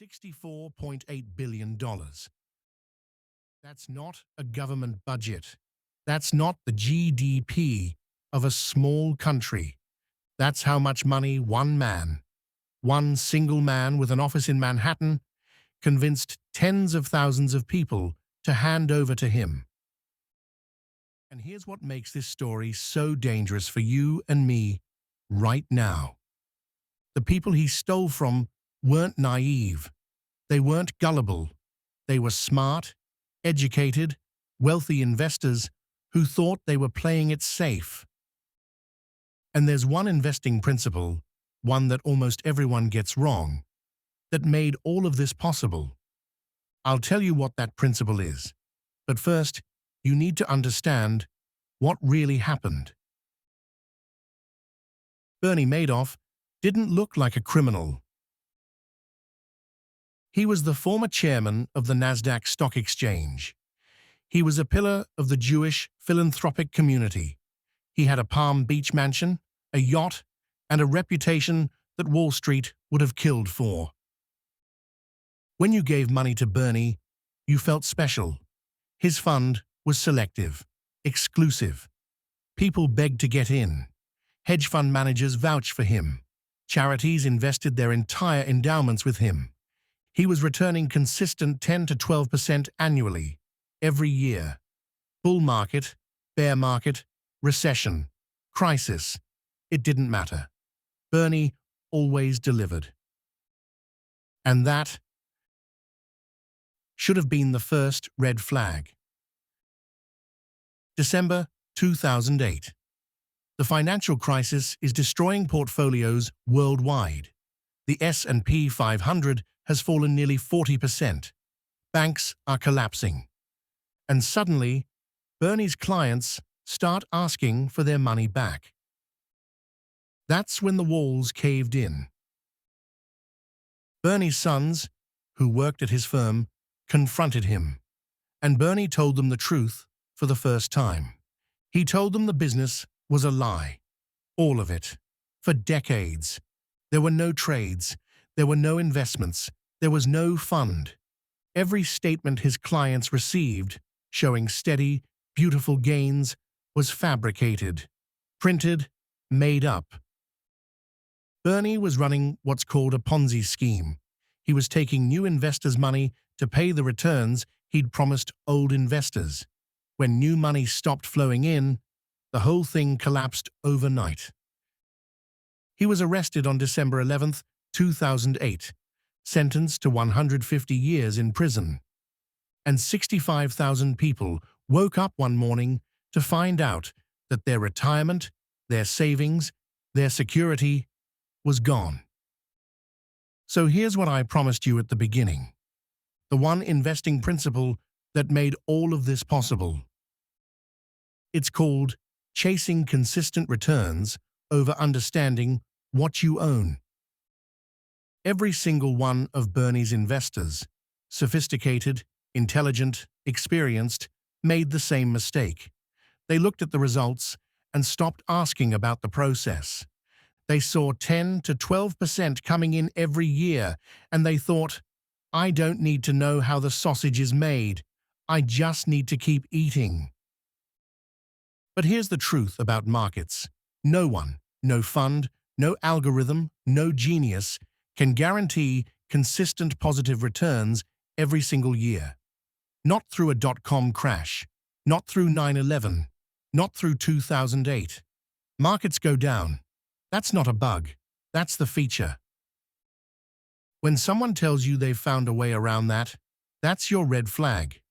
$64.8 billion. That's not a government budget. That's not the GDP of a small country. That's how much money one single man with an office in Manhattan, convinced tens of thousands of people to hand over to him. And here's what makes this story so dangerous for you and me right now. The people he stole from weren't naive. They weren't gullible. They were smart, educated, wealthy investors who thought they were playing it safe. And there's one investing principle, one that almost everyone gets wrong, that made all of this possible. I'll tell you what that principle is. But first, you need to understand what really happened. Bernie Madoff didn't look like a criminal. He was the former chairman of the Nasdaq Stock Exchange. He was a pillar of the Jewish philanthropic community. He had a Palm Beach mansion, a yacht, and a reputation that Wall Street would have killed for. When you gave money to Bernie, you felt special. His fund was selective, exclusive. People begged to get in. Hedge fund managers vouched for him. Charities invested their entire endowments with him. He was returning consistent 10 to 12% annually, every year. Bull market, bear market, recession, crisis. It didn't matter. Bernie always delivered. And that should have been the first red flag. December 2008. The financial crisis is destroying portfolios worldwide. The S&P 500 has fallen nearly 40%. Banks are collapsing. And suddenly, Bernie's clients start asking for their money back. That's when the walls caved in. Bernie's sons, who worked at his firm, confronted him, and Bernie told them the truth for the first time. He told them the business was a lie. All of it. For decades. There were no trades. There were no investments. There was no fund. Every statement his clients received, showing steady, beautiful gains, was fabricated, printed, made up. Bernie was running what's called a Ponzi scheme. He was taking new investors' money to pay the returns he'd promised old investors. When new money stopped flowing in, the whole thing collapsed overnight. He was arrested on December 11, 2008, sentenced to 150 years in prison. And 65,000 people woke up one morning to find out that their retirement, their savings, their security was gone. So here's what I promised you at the beginning. The one investing principle that made all of this possible. It's called chasing consistent returns over understanding what you own. Every single one of Bernie's investors, sophisticated, intelligent, experienced, made the same mistake. They looked at the results and stopped asking about the process. They saw 10 to 12% coming in every year, and they thought, I don't need to know how the sausage is made. I just need to keep eating. But here's the truth about markets. No one, no fund, no algorithm, no genius can guarantee consistent positive returns every single year. Not through a dot-com crash, not through 9/11, not through 2008. Markets go down. That's not a bug. That's the feature. When someone tells you they've found a way around that, that's your red flag.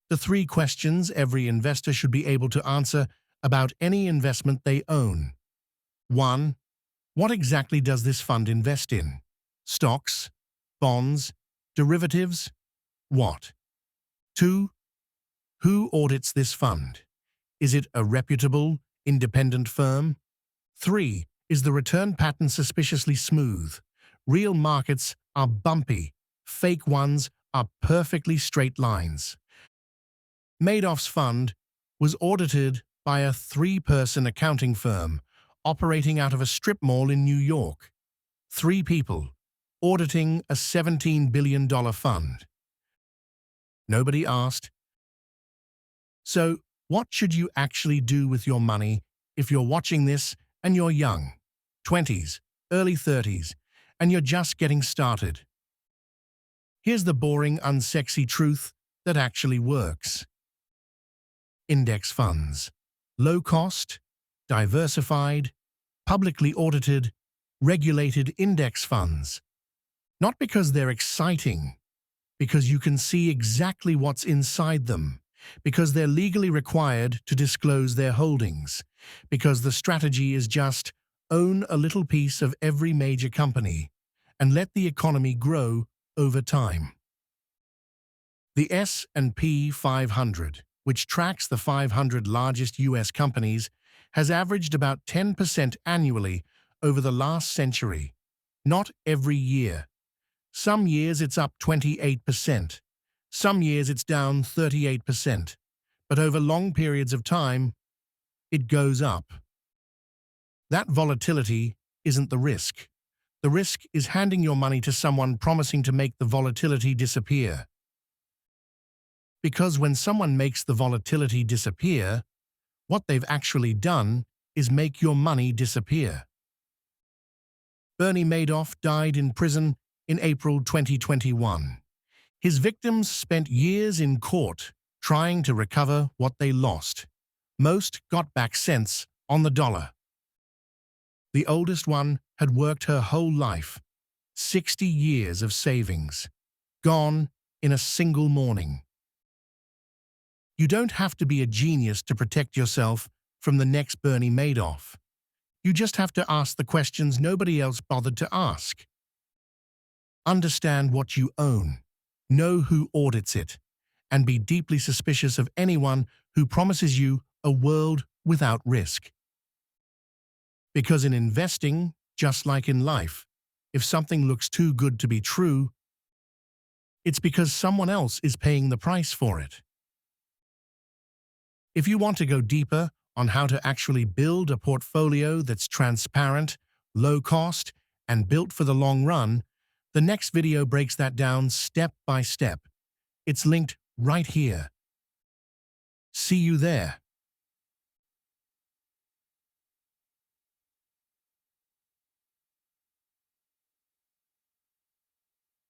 The 3 questions every investor should be able to answer about any investment they own. 1. What exactly does this fund invest in? Stocks? Bonds? Derivatives? What? 2. Who audits this fund? Is it a reputable, independent firm? 3. Is the return pattern suspiciously smooth? Real markets are bumpy. Fake ones are perfectly straight lines. Madoff's fund was audited by a 3-person accounting firm operating out of a strip mall in New York. 3 people, auditing a $17 billion fund. Nobody asked, "So, what should you actually do with your money if you're watching this and you're young, 20s, early 30s, and you're just getting started?" Here's the boring, unsexy truth that actually works. Index funds. Low cost, diversified, publicly audited, regulated index funds. Not because they're exciting, because you can see exactly what's inside them, because they're legally required to disclose their holdings, because the strategy is just own a little piece of every major company and let the economy grow over time. The S&P 500, which tracks the 500 largest US companies, has averaged about 10% annually over the last century, not every year. Some years it's up 28%, some years it's down 38%, but over long periods of time, it goes up. That volatility isn't the risk. The risk is handing your money to someone promising to make the volatility disappear. Because when someone makes the volatility disappear, what they've actually done is make your money disappear. Bernie Madoff died in prison in April 2021. His victims spent years in court trying to recover what they lost. Most got back cents on the dollar. The oldest one had worked her whole life, 60 years of savings, gone in a single morning. You don't have to be a genius to protect yourself from the next Bernie Madoff. You just have to ask the questions nobody else bothered to ask. Understand what you own, know who audits it, and be deeply suspicious of anyone who promises you a world without risk. Because in investing, just like in life, if something looks too good to be true, it's because someone else is paying the price for it. If you want to go deeper on how to actually build a portfolio that's transparent, low cost, and built for the long run, the next video breaks that down step by step. It's linked right here. See you there.